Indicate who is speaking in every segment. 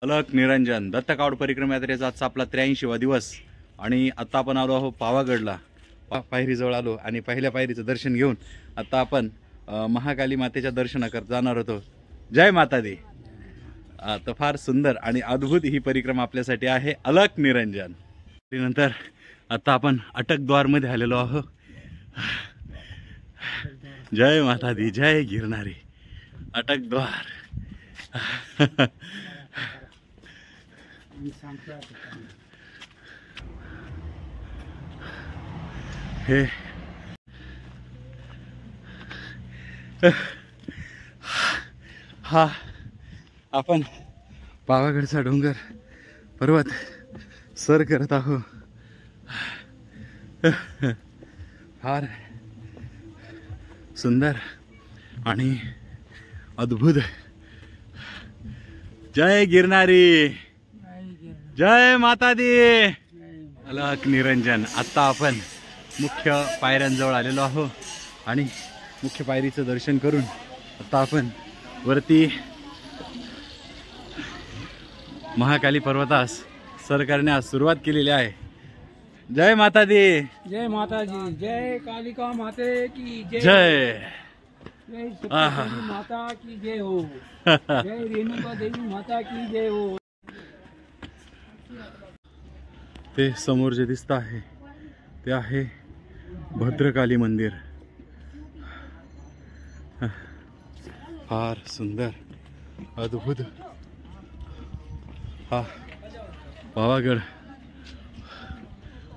Speaker 1: अलक निरंजन दत्तकावड परिक्रमा यात्रेचा आजचा आपला 83वा दिवस आणि आता आपण आलो आहोत पावागडला. पायरीजवळ आलो आणि पहिल्या पायरीचं दर्शन घेऊन आता आपण महाकाली मातेच्या दर्शनाकरता जाणार होतो. जय माता दी. तर फार सुंदर आणि अद्भुत ही परिक्रमा आपल्यासाठी आहे अलक निरंजन. नंतर आता आपण अटकद्वार मध्ये आलेलो आहोत. जय माता दी, जय गिरनारी. अटकद्वार. हे हा आपण पावागडचा डोंगर पर्वत सर करत आहोत. फार सुंदर आणि अद्भुत. जय गिरनारी, जय माता दी. अलक निरंजन. आता आपण मुख्य पायऱ्यांजवळ आलेलो आहोत आणि मुख्य पायरीचं दर्शन करून आता आपण वरती महाकाली पर्वतास सर करण्यास सुरुवात केलेली आहे. जय माता दी,
Speaker 2: जय माता जी, जय कालिका माते की जय,
Speaker 1: जय
Speaker 2: जय सप्तशृंगी माता की जय हो, जय रेणुका देवी माता की जय हो.
Speaker 1: ते समोर जे दिसत आहे ते आहे भद्रकाली मंदिर. फार सुंदर अद्भुत हा पावागड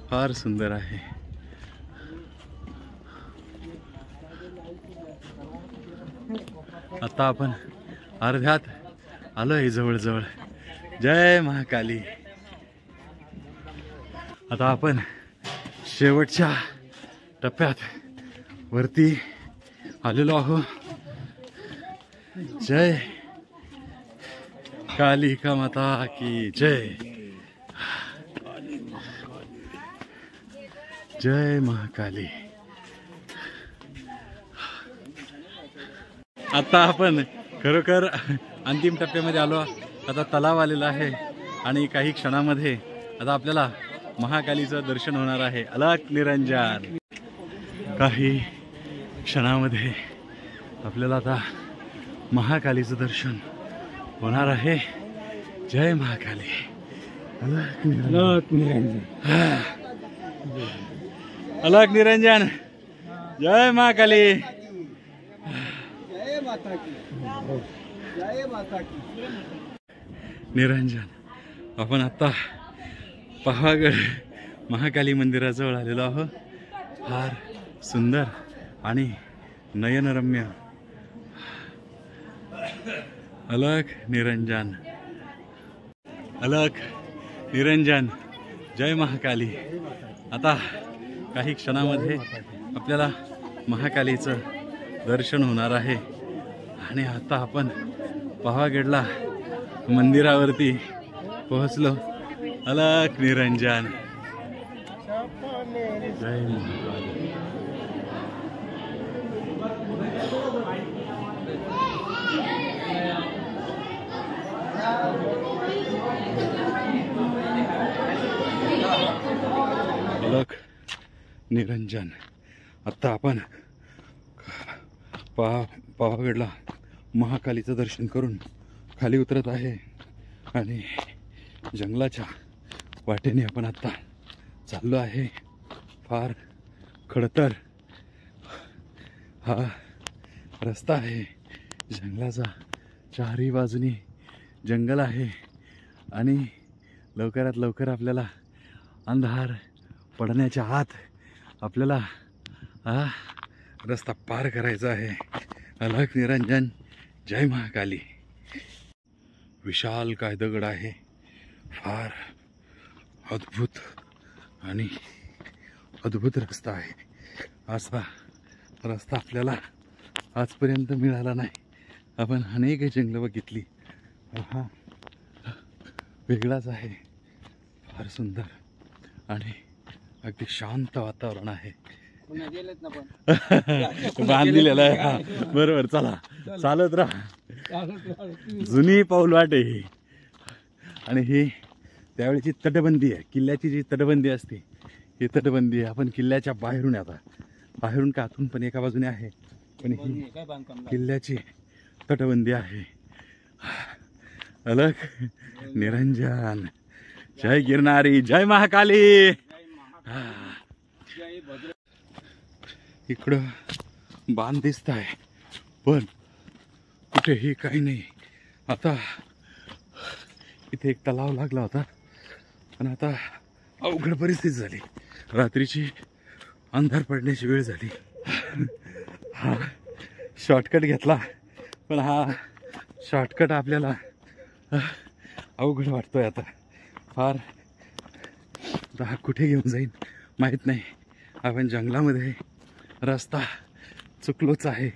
Speaker 1: फार सुंदर आहे. आता आपण अर्ध्यात आलोय जवळजवळ. जय महाकाली. आता आपण शेवटच्या टप्प्यात वरती आलेलो आहोत. जय कालिका माता की जय, जय महाकाली. आता आपण खरोखर अंतिम टप्प्यामध्ये आलो. आता तलाव आलेला आहे आणि काही क्षणामध्ये आता आपल्याला महाकालीचं दर्शन होणार आहे. अलक निरंजन. काही क्षणामध्ये आपल्याला आता महाकालीचं दर्शन होणार आहे. जय महाकाली. अलक निरंजन, अलक निरंजन. जय महाकाली.
Speaker 2: जय माता की, जय माता की.
Speaker 1: निरंजन. आपण आता पावागड महाकाली मंदिराजवळ आलेलो आहोत. फार सुंदर आणि नयनरम्य. अलक निरंजन, अलक निरंजन. जय महाकाली. आता काही क्षणामध्ये आपल्याला महाकालीचं दर्शन होणार आहे आणि आता आपण पावागडला मंदिरावरती पोहोचलो. अलक निरंजन. जय महाकाली. अलक निरंजन. आता आपण पावागडला महाकालीचं दर्शन करून खाली उतरत आहे आणि जंगलाच्या वाटेने आपण आता चाललो आहे. फार खडतर हा रस्ता आहे. जंगलाचा चारही बाजूनी जंगल आहे आणि लवकरात लवकर आपल्याला अंधार पडण्याच्या आत आपल्याला हा रस्ता पार करायचा आहे. अलक निरंजन. जय महाकाली. विशाल काय दगड आहे. फार अद्भुत आणि अद्भुत रस्ता आहे. असा रस्ता आपल्याला आजपर्यंत मिळाला नाही. आपण अनेक जंगलं बघितली. हा वेगळाच आहे. फार सुंदर आणि अगदी शांत वातावरण आहे. बांधलेलं आहे. हा बरोबर. चला चालत राहा. जुनी पाऊल वाटे. आणि ही त्यावेळेची तटबंदी आहे, किल्ल्याची जी तटबंदी असते ही तटबंदी आहे. आपण किल्ल्याच्या बाहेरून आता बाहेरून का आतून पण एका बाजूने आहे, पण ही
Speaker 2: काय बांधकाम
Speaker 1: किल्ल्याची तटबंदी आहे. अलग निरंजन, जय गिरनारी, जय महाकाली. इकडं बांध दिसत आहे पण कुठेही काही नाही. आता इथे एक तलाव लागला होता पण आता अवघड परिस्थिती झाली. रात्रीची अंधार पडण्याची वेळ झाली. हा शॉर्टकट घेतला पण हा शॉर्टकट आपल्याला अवघड वाटतोय आता फार. आता हा कुठे घेऊन जाईल माहीत नाही. आपण जंगलामध्ये रस्ता चुकलोच आहे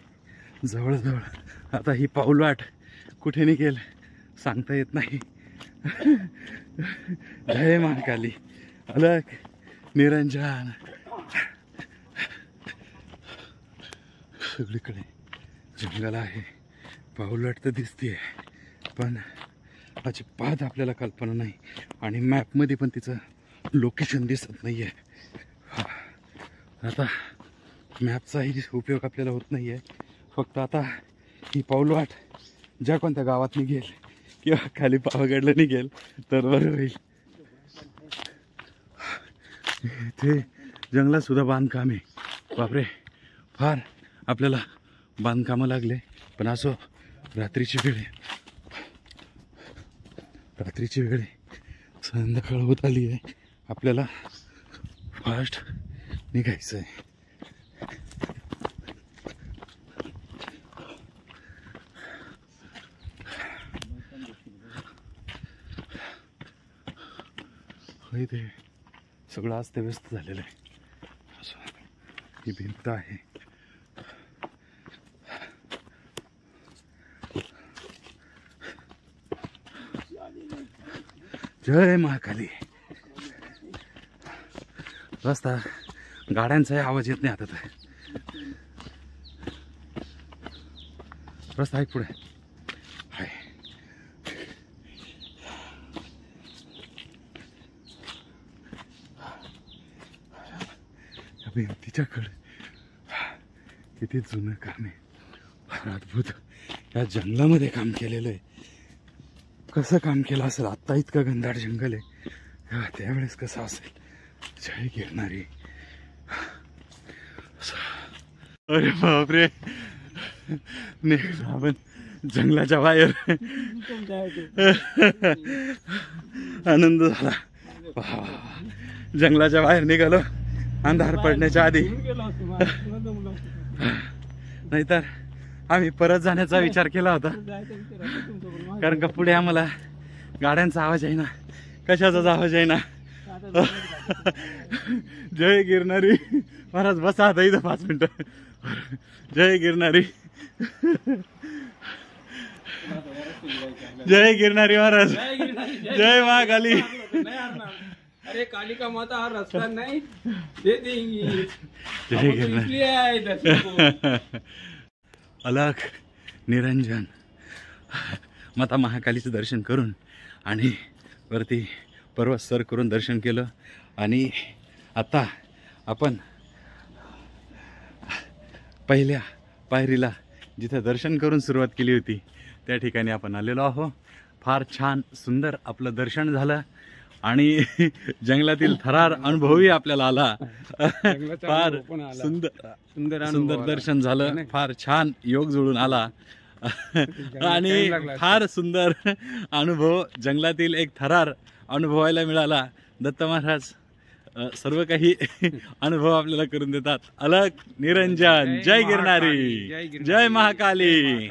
Speaker 1: जवळजवळ. आता ही पाऊलवाट कुठे निघेल सांगता येत नाही. जय महाकाली, अलग निरंजन. सगळीकडे जंगल आहे, पाऊलवाट तर दिसतीये पण अजिबात आपल्याला कल्पना नाही आणि मॅपमध्ये पण तिचं लोकेशन दिसत नाही आहे. आता मॅपचाही उपयोग आपल्याला होत नाही आहे. फक्त आता ही पाऊलवाट ज्या कोणत्या गावात निघेल किंवा खाली पावागडला निघेल तर बरं होईल. इथे जंगलात सुद्धा बांधकाम आहे. बापरे, फार आपल्याला बांधकामं लागले. पण असो, रात्रीची वेळ आहे, रात्रीची वेळ आहे, संध्याकाळ होत आली आहे. आपल्याला फास्ट निघायचं आहे. इथे सगळं अस्तव्यस्त झालेलं आहे. असं ही भिंत आहे. जय महाकाली. रस्ता गाड्यांचाही आवाज येत नाही आता तर. रस्ता आहे पुढे आहे. भिंतीच्याकडे किती जुनं काम आहे, फार अद्भुत. या जंगलामध्ये काम केलेलं आहे. कसं काम केलं असेल, आत्ता इतकं घनदाट जंगल आहे, त्यावेळेस कसं असेल. जय गिरनारी. अरे बापरे, आपण जंगलाच्या बाहेर. आनंद झाला. जंगलाच्या बाहेर निघालो अंधार पडण्याच्या आधी. नाहीतर आम्ही परत जाण्याचा विचार केला होता, कारण का पुढे आम्हाला गाड्यांचा आवाज आहे ना, कशाचाच आवाज आहे ना. जय गिरनारी महाराज. बसा आता इथं 5 मिनिटं. जय गिरनारी, जय गिरनारी महाराज, जय महाकाली.
Speaker 2: अरे कालिका माता हा रस्ता नाही दे देंगी.
Speaker 1: जय गिरनारी. अलग निरंजन. माता महाकालीचं दर्शन करून आणि वरती पर्वत सर करून दर्शन केलं. आणि आता आपण पहिल्या पायरीला जिथे दर्शन करून सुरुवात केली होती त्या ठिकाणी आपण आलेलो आहोत. फार छान सुंदर आपलं दर्शन झालं आणि जंगलातील थरार अनुभवही आपल्याला आला. फार सुंदर दर्शन झालं. फार छान योग जुळून आला आणि फार सुंदर अनुभव, जंगलातील एक थरार अनुभवायला मिळाला. दत्त महाराज सर्व काही अनुभव आपल्याला करून देतात. अलग निरंजन. जय गिरनारी, जय महाकाली.